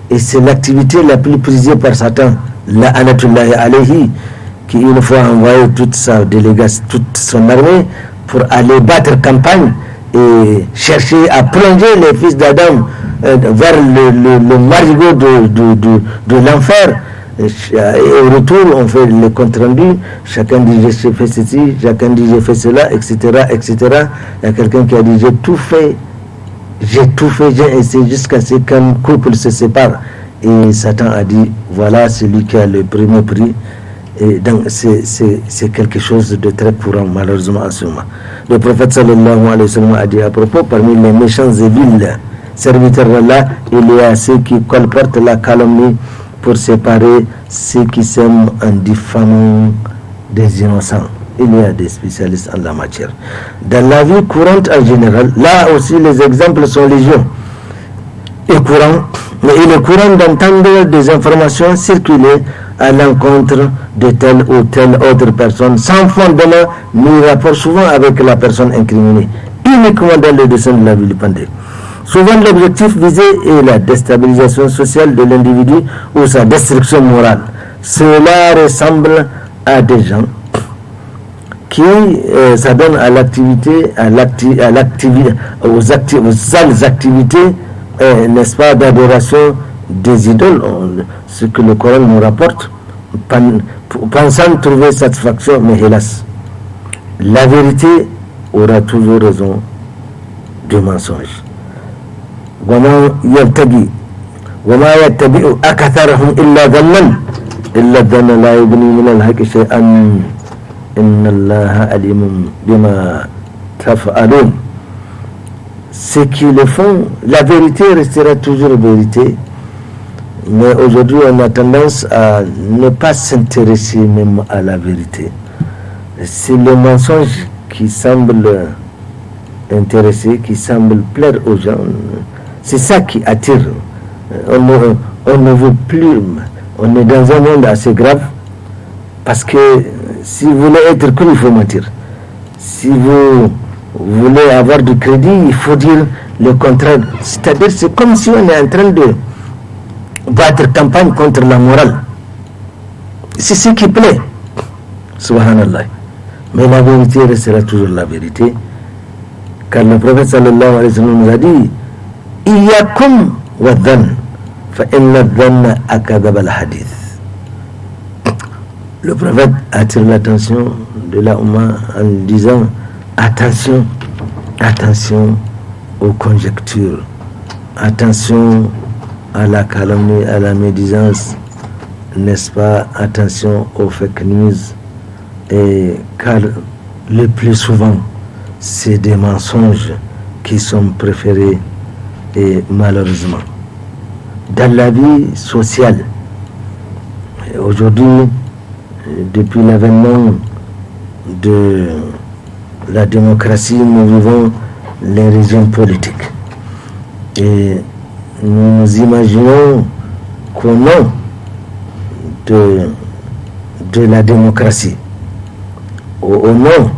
Et c'est l'activité la plus prisée par Satan, la'anatullahi alayhi, qui une fois envoyé toute sa délégation, toute son armée pour aller battre campagne et chercher à plonger les fils d'Adam vers le marigot de l'enfer. Et au retour, on fait le compte rendu, chacun dit j'ai fait ceci, chacun dit j'ai fait cela, etc. etc. Il y a quelqu'un qui a dit j'ai tout fait, j'ai essayé jusqu'à ce qu'un couple se sépare. Et Satan a dit voilà celui qui a le premier prix. Et donc c'est quelque chose de très courant malheureusement en ce moment. Le prophète sallallahu alayhi wa sallam a dit à propos, parmi les méchants et vils serviteurs d'Allah, il y a ceux qui colportent la calomnie pour séparer ceux qui s'aiment en diffamant des innocents. Il y a des spécialistes en la matière. Dans la vie courante en général, là aussi les exemples sont légion et courants, mais il est courant d'entendre des informations circuler à l'encontre de telle ou telle autre personne sans fondement ni rapport, souvent avec la personne incriminée, uniquement dans le dessein de la vilipender. Souvent l'objectif visé est la déstabilisation sociale de l'individu ou sa destruction morale. Cela ressemble à des gens qui s'adonnent à l'activité, aux sales activités, n'est-ce pas, d'adoration des idoles, ce que le Coran nous rapporte, pensant trouver satisfaction, mais hélas, la vérité aura toujours raison du mensonge. وما يتبع أكثرهم إلا ظنا إلا الظن لا يغني من الحق شيئا إن الله عليم بما تفعلون. Ceux qui le font, la vérité restera toujours vérité, mais aujourd'hui on a tendance à ne pas s'intéresser même à la vérité. C'est le mensonge qui semble intéresser, qui semble plaire aux gens. C'est ça qui attire. On ne veut plus. On est dans un monde assez grave parce que si vous voulez être cru, il faut mentir. Si vous voulez avoir du crédit, il faut dire le contraire. C'est-à-dire, c'est comme si on est en train de battre campagne contre la morale. C'est ce qui plaît. Subhanallah. Mais la vérité restera toujours la vérité. Car le prophète sallallahu alayhi wa sallam nous a dit Iyakum wa dhann fa inna dhanna akadhaba al-hadith. Le prophète attire l'attention de la Oumma en disant attention aux conjectures, attention à la calomnie, à la médisance, n'est-ce pas, attention aux fake news, et car le plus souvent c'est des mensonges qui sont préférés. Et malheureusement, dans la vie sociale, aujourd'hui, depuis l'avènement de la démocratie, nous vivons les régimes politiques. Et nous nous imaginons qu'au nom de la démocratie, au nom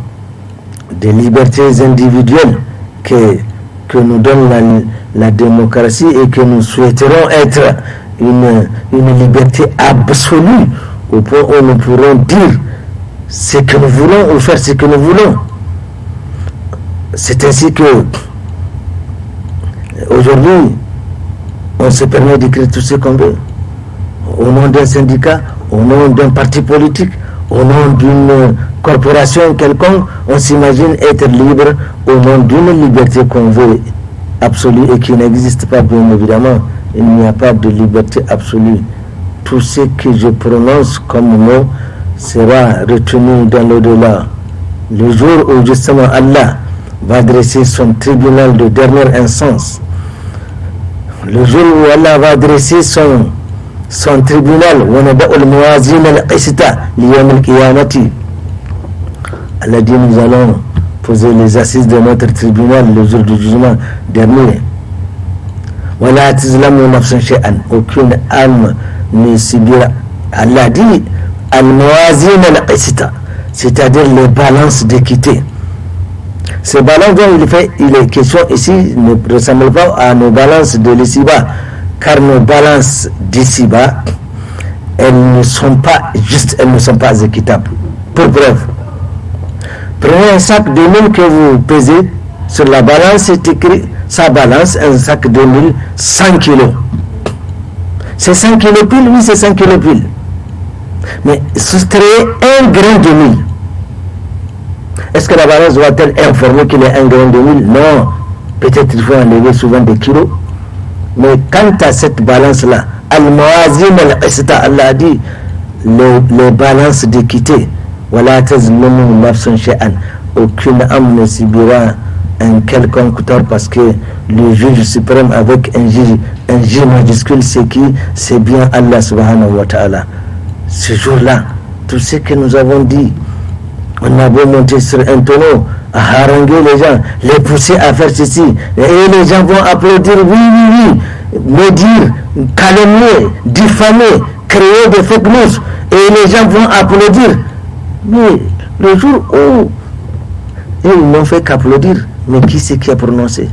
des libertés individuelles que nous donne la démocratie et que nous souhaiterons être une liberté absolue au point où nous pourrons dire ce que nous voulons ou faire ce que nous voulons. C'est ainsi que aujourd'hui on se permet d'écrire tout ce qu'on veut au nom d'un syndicat, au nom d'un parti politique, au nom d'une corporation quelconque, on s'imagine être libre au nom d'une liberté qu'on veut absolue et qui n'existe pas, bien évidemment. Il n'y a pas de liberté absolue. Tout ce que je prononce comme mot sera retenu dans l'au-delà. Le jour où justement Allah va dresser son tribunal de dernière instance, le jour où Allah va dresser son tribunal, Allah dit, nous allons poser les assises de notre tribunal le jour du jugement dernier. Aucune âme ne subira. Allah dit al-mawazin al-qisita, c'est-à-dire les balances d'équité. Ces balances dont il est question ici ne ressemblent pas à nos balances de l'ici-bas, car nos balances d'ici-bas, elles ne sont pas justes, elles ne sont pas équitables. Pour preuve, prenez un sac de mille que vous pesez, sur la balance c'est écrit, ça balance un sac de mille 100 kilos. C'est 100 kilos pile, oui c'est 100 kilos pile. Mais soustrayez un grain de mille. Est-ce que la balance doit-elle informer qu'il est un grain de mille? Non. Peut-être il faut enlever souvent des kilos. Mais quant à cette balance-là, al-mawazin al-qisita, Allah a dit, les balances d'équité, wala tazlimu nafsun shay'an, aucune âme ne subira un quelconque tort, parce que le juge suprême avec un J majuscule, c'est qui? C'est bien Allah subhanahu wa ta'ala. Ce jour-là, tout ce que nous avons dit, on a beau monter sur un tonneau, à haranguer les gens, les pousser à faire ceci, et les gens vont applaudir, oui, médire, calomnier, diffamer, créer des fake news, et les gens vont applaudir. Mais le jour où ils n'ont fait qu'applaudir, mais qui c'est qui a prononcé?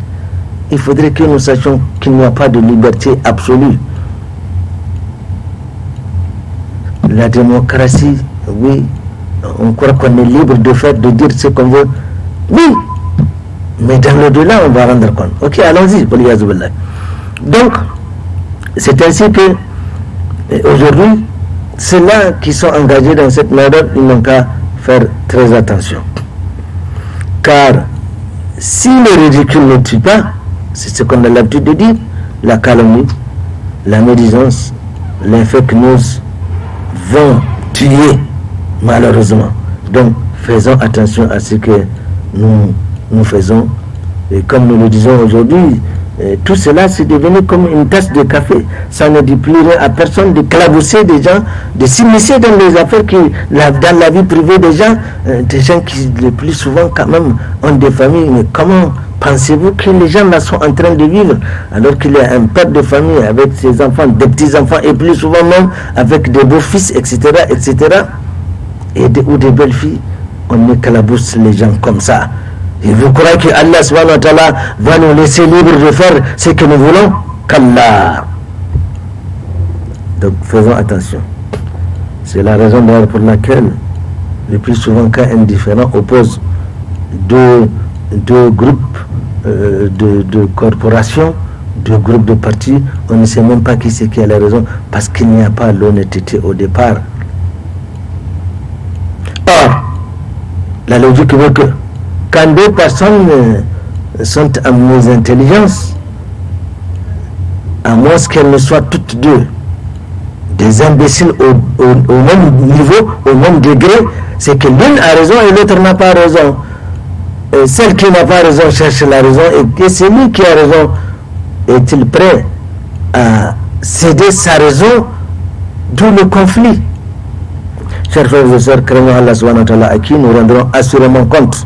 Il faudrait que nous sachions qu'il n'y a pas de liberté absolue. La démocratie, oui, on croit qu'on est libre de faire, de dire ce qu'on veut. Oui, mais dans le-delà, on va rendre compte. Ok, allons-y. Donc, c'est ainsi que aujourd'hui, ceux-là qui sont engagés dans cette méthode, ils n'ont qu'à faire très attention. Car si le ridicule ne tue pas, c'est ce qu'on a l'habitude de dire, la calomnie, la médisance, les fake news vont tuer, malheureusement. Donc faisons attention à ce que nous faisons. Et comme nous le disons aujourd'hui, tout cela c'est devenu comme une tasse de café. Ça ne dit plus rien à personne de clabousser des gens, de s'immiscer dans les affaires dans la vie privée des gens qui le plus souvent quand même ont des familles. Mais comment pensez-vous que les gens là sont en train de vivre alors qu'il y a un père de famille avec ses enfants, des petits-enfants et plus souvent même avec des beaux-fils, etc. ou des belles-filles? On éclabousse les gens comme ça. Et vous croyez que Allah subhanahu wa ta'ala va nous laisser libres de faire ce que nous voulons? Qu'Allah. Donc faisons attention. C'est la raison d'ailleurs pour laquelle le plus souvent quand un différend oppose deux groupes de corporations, deux groupes de partis, on ne sait même pas qui c'est qui a la raison, parce qu'il n'y a pas l'honnêteté au départ. Or, la logique veut que quand deux personnes sont à mes intelligences, à moins qu'elles ne soient toutes deux des imbéciles au même niveau, au même degré, c'est que l'une a raison et l'autre n'a pas raison. Et celle qui n'a pas raison cherche la raison, et celui qui a raison est-il prêt à céder sa raison, d'où le conflit. Chers frères et sœurs, craignons Allah subhanahu wa ta'ala, à qui nous rendrons assurément compte.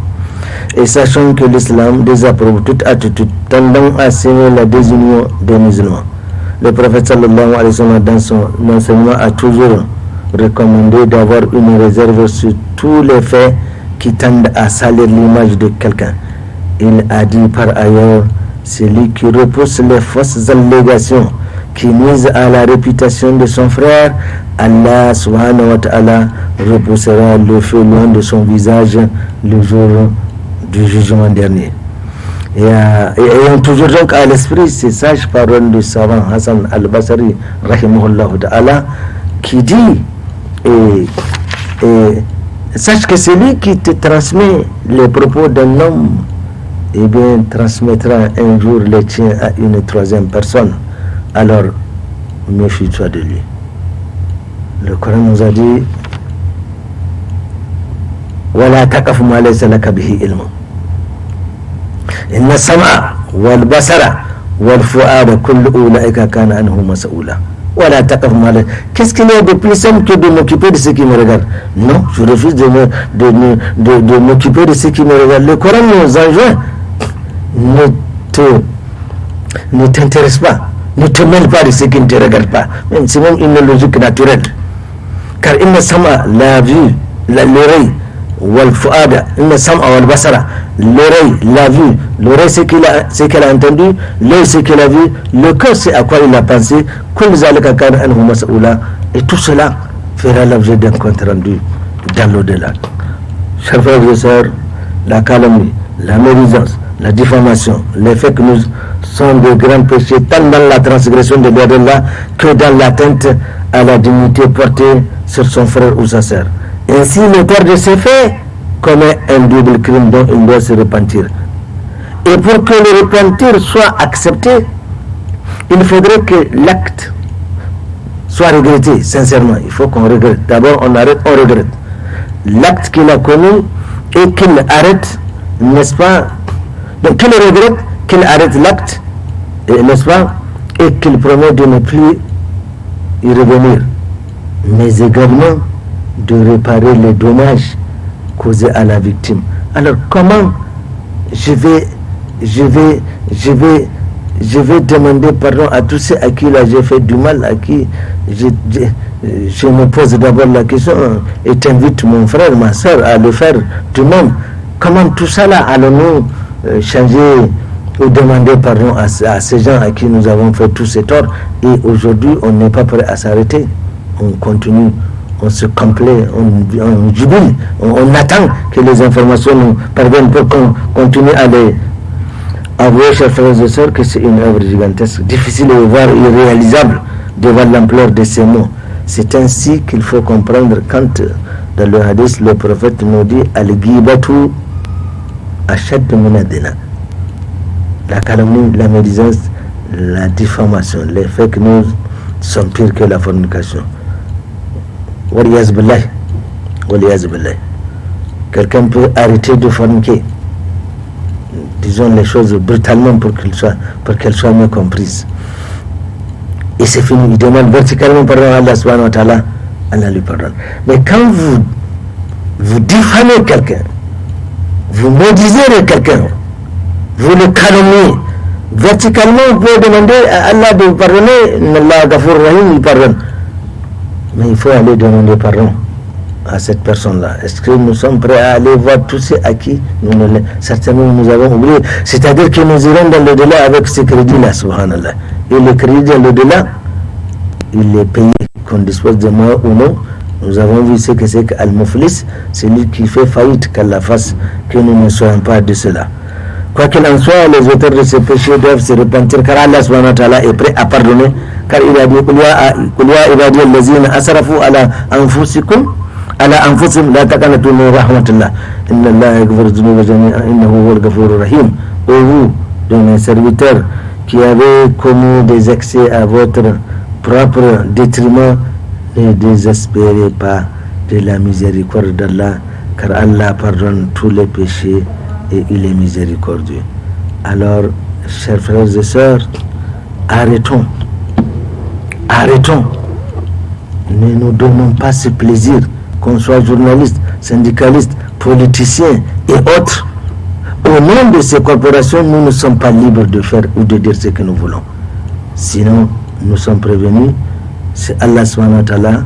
Et sachant que l'islam désapprouve toute attitude tendant à signer la désunion des musulmans. Le prophète sallallahu alayhi wa sallam dans son enseignement a toujours recommandé d'avoir une réserve sur tous les faits qui tendent à salir l'image de quelqu'un. Il a dit par ailleurs, celui qui repousse les fausses allégations qui nuisent à la réputation de son frère, Allah subhanahu wa ta'ala repoussera le feu loin de son visage le jour du jugement dernier. Et ayant toujours donc à l'esprit ces sages paroles du savant Hassan al-Basri rahimahullah ta'ala, qui dit, et Sache que celui qui te transmet les propos d'un homme, eh bien, transmettra un jour les tiens à une troisième personne. Alors, méfie-toi de lui. Le Coran nous a dit ولا تقف ما ليس لك به علم إن السمع والبصر والفؤاد كل أولئك كان عنه مسؤولا. Voilà, qu'est-ce qu'il y a de plus simple que de m'occuper de ce qui me regarde? Non, je refuse de m'occuper de ce qui me regarde. Le Coran nous enjoint, ne t'intéresse pas, ne te mêle pas de ce qui ne te regarde pas. Même c'est même une logique naturelle. Car il ne sama la vue, l'oreille, wal fuada, il ne sama wal basara, l'oreille, la vue, l'oreille c'est qu'elle a entendu, l'œil c'est qu'elle a vu, le cœur c'est à quoi il a pensé, et tout cela fera l'objet d'un compte rendu dans l'au-delà. Chers frères et sœurs, la calomnie, la médisance, la diffamation, les fake news sont de grands péchés tant dans la transgression de l'au-delà que dans l'atteinte à la dignité portée sur son frère ou sa sœur. Ainsi, l'auteur de ces faits commet un double crime dont il doit se repentir. Et pour que le repentir soit accepté, il faudrait que l'acte soit regretté, sincèrement. Il faut qu'on regrette. D'abord, on arrête, on regrette. L'acte qu'il a commis et qu'il arrête, n'est-ce pas? Donc, qu'il regrette, qu'il arrête l'acte, n'est-ce pas? Et qu'il promet de ne plus y revenir. Mais également de réparer les dommages causés à la victime. Alors, comment je vais demander pardon à tous ceux à qui là j'ai fait du mal, à qui je me pose d'abord la question et t'invite mon frère, ma soeur à le faire du même. Comment tout ça là allons-nous changer ou demander pardon à ces gens à qui nous avons fait tous ces torts, et aujourd'hui on n'est pas prêt à s'arrêter, on continue, on se complaît, on jubile, on attend que les informations nous parviennent pour qu'on continue à les avouer, chers frères et sœurs, que c'est une œuvre gigantesque, difficile et voire irréalisable devant l'ampleur de ces mots. C'est ainsi qu'il faut comprendre quand dans le hadith le prophète nous dit al-ghibatu ashad min ad-dina. La calomnie, la médisance, la diffamation, les fake news sont pires que la fornication. Waliyaz billah. Quelqu'un peut arrêter de forniquer, disons les choses brutalement pour qu'elles soient mieux comprises, et c'est fini. Il demande verticalement pardon à Allah subhanahu wa ta'ala, Allah lui pardonne. Mais quand vous diffamez quelqu'un, vous médisez quelqu'un, vous le calomniez verticalement, vous pouvez demander à Allah de vous pardonner. Allah Ghafur Rahim, il pardonne, mais il faut aller demander pardon à cette personne-là. Est-ce que nous sommes prêts à aller voir tous ceux à qui certainement nous avons oublié? C'est-à-dire que nous irons dans l'au-delà avec ce crédit-là, subhanallah. Et le crédit dans l'au-delà, il est payé, qu'on dispose de moi ou non. Nous avons vu ce que c'est qu'Al-Muflis, c'est lui qui fait faillite, qu'Allah fasse que nous ne soyons pas de cela. Quoi qu'il en soit, les auteurs de ces péchés doivent se repentir, car Allah subhanahu wa ta'ala est prêt à pardonner, car il a dit Qul ya ibadiy allazina asrafu ala anfusikum la taqnatu min rahmatillah inna Allaha yaghfiru dhunuba jami'an innahu huwal ghafurur rahim. Ô vous, de mes serviteurs qui avez commis des excès à votre propre détriment, ne désespérez pas de la miséricorde d'Allah, car Allah pardonne tous les péchés et il est miséricordieux. Alors, chers frères et sœurs, arrêtons. Ne nous donnons pas ce plaisir, qu'on soit journaliste, syndicaliste, politicien et autres. Au nom de ces corporations, nous ne sommes pas libres de faire ou de dire ce que nous voulons. Sinon, nous sommes prévenus. C'est Allah subhanahu wa ta'ala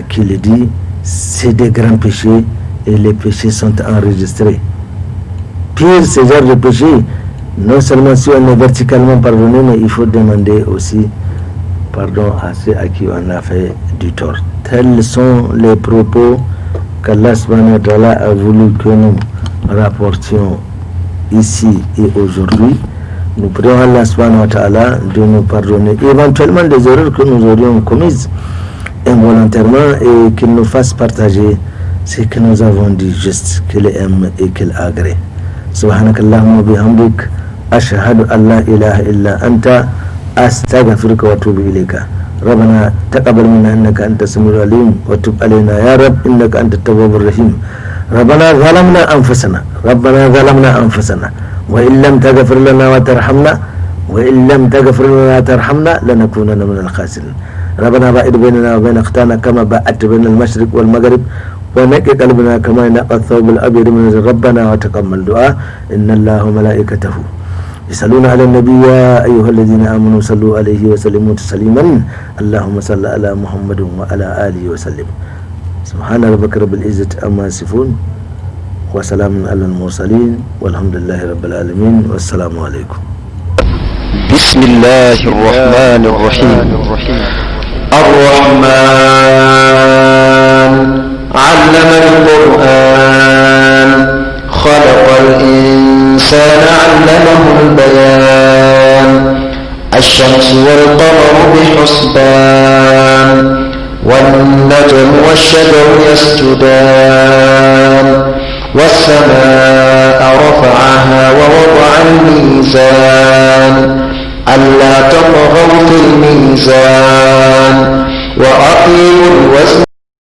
qui le dit. C'est des grands péchés et les péchés sont enregistrés. Pire, ces genres de péchés, non seulement si on est verticalement pardonné, mais il faut demander aussi pardon à ceux à qui on a fait du tort. Tels sont les propos qu'Allah subhanahu wa ta'ala a voulu que nous rapportions ici et aujourd'hui. Nous prions Allah subhanahu wa ta'ala de nous pardonner éventuellement des erreurs que nous aurions commises involontairement, et qu'il nous fasse partager c'est que nous avons dit juste qu'il aime et qu'il agrée. Subhanakallahumma bihamdik ashhadu an la ilaha illa anta astaghfiruka wa atubu ilayka. ربنا تقبل منا انك انت السميع العليم وتب علينا يا رب انك انت التواب الرحيم. ربنا ظلمنا انفسنا وان لم تغفر لنا وترحمنا لنكونن من الخاسرين. ربنا باعد بيننا وبين اخطانا كما باعدت بين المشرق والمغرب ونقي قلبنا كما ينقى الثوب الابيض من ربنا وتقبل دعاء. ان الله وملائكته يصلون على النبي يا أيها الذين آمنوا صلوا عليه وسلموا تسليما. اللهم صل على محمد وعلى آله وسلم. سبحان ربك رب العزة عما يصفون وسلام على المرسلين والحمد لله رب العالمين والسلام عليكم. بسم الله الرحمن الرحيم. الرحمن علم القرآن خلق الإنسان علمه البيان. الشمس والقمر بحسبان والنجم والشجر يسجدان. والسماء رفعها ووضع الميزان ألا تطغوا في الميزان وأقيموا الوزن